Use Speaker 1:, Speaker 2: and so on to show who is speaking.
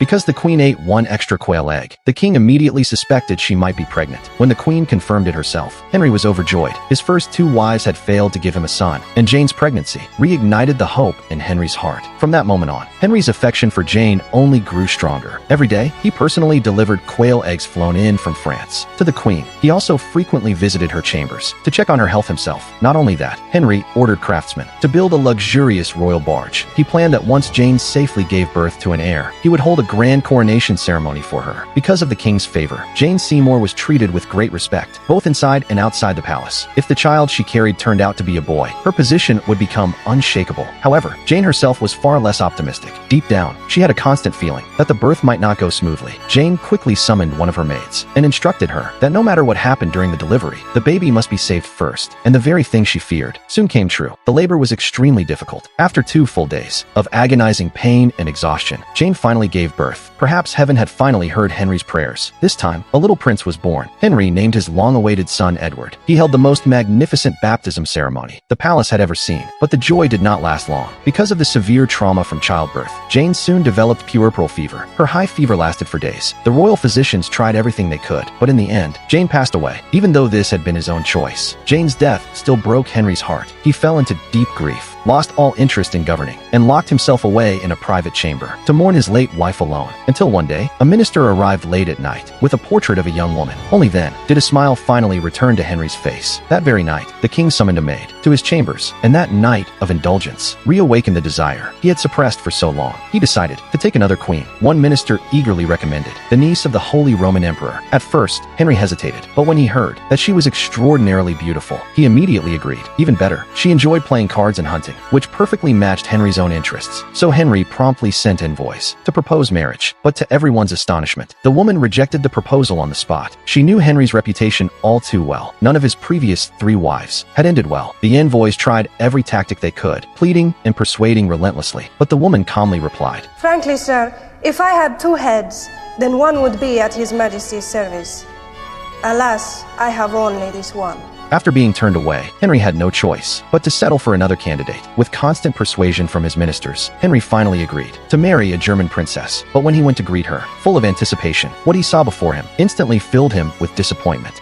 Speaker 1: because the queen ate one extra quail egg. The king immediately suspected she might be pregnant. When the queen confirmed it herself, Henry was overjoyed. His first two wives had failed to give him a son, and Jane's pregnancy reignited the hope in Henry's heart. From that moment on, Henry's affection for Jane only grew stronger. Every day, he personally delivered quail eggs flown in from France to the queen. He also frequently visited her chambers to check on her health himself. Not only that, Henry ordered craftsmen to build a luxurious royal barge. He planned that once Jane safely gave birth to an heir, he would hold a grand coronation ceremony for her. Because of the king's favor, Jane Seymour was treated with great respect, both inside and outside the palace. If the child she carried turned out to be a boy, her position would become unshakable. However, Jane herself was far less optimistic. Deep down, she had a constant feeling that the birth might not go smoothly. Jane quickly summoned one of her maids and instructed her that no matter what happened during the delivery, the baby must be saved first. And the very thing she feared soon came true. The labor was extremely difficult. After 2 full days of agonizing pain and exhaustion, Jane finally gave birth. Perhaps heaven had finally heard Henry's prayers. This time, a little prince was born. Henry named his long-awaited son Edward. He held the most magnificent baptism ceremony the palace had ever seen. But the joy did not last long. Because of the severe trauma from childbirth, Jane soon developed puerperal fever. Her high fever lasted for days. The royal physicians tried everything they could, but in the end, Jane passed away. Even though this had been his own choice, Jane's death still broke Henry's heart. He fell into deep grief, lost all interest in governing, and locked himself away in a private chamber to mourn his late wife alone. Until one day, a minister arrived late at night with a portrait of a young woman. Only then did a smile finally return to Henry's face. That very night, the king summoned a maid to his chambers, and that night of indulgence reawakened the desire he had suppressed for so long. He decided to take another queen. One minister eagerly recommended the niece of the Holy Roman Emperor. At first, Henry hesitated, but when he heard that she was extraordinarily beautiful, he immediately agreed. Even better, she enjoyed playing cards and hunting, which perfectly matched Henry's own interests. So Henry promptly sent envoys to propose marriage. But to everyone's astonishment, the woman rejected the proposal on the spot. She knew Henry's reputation all too well. None of his previous 3 wives had ended well. The envoys tried every tactic they could, pleading and persuading relentlessly. But the woman calmly replied,
Speaker 2: "Frankly, sir, if I had 2 heads, then one would be at His Majesty's service. Alas, I have only this one."
Speaker 1: After being turned away, Henry had no choice but to settle for another candidate. With constant persuasion from his ministers, Henry finally agreed to marry a German princess. But when he went to greet her, full of anticipation, what he saw before him instantly filled him with disappointment.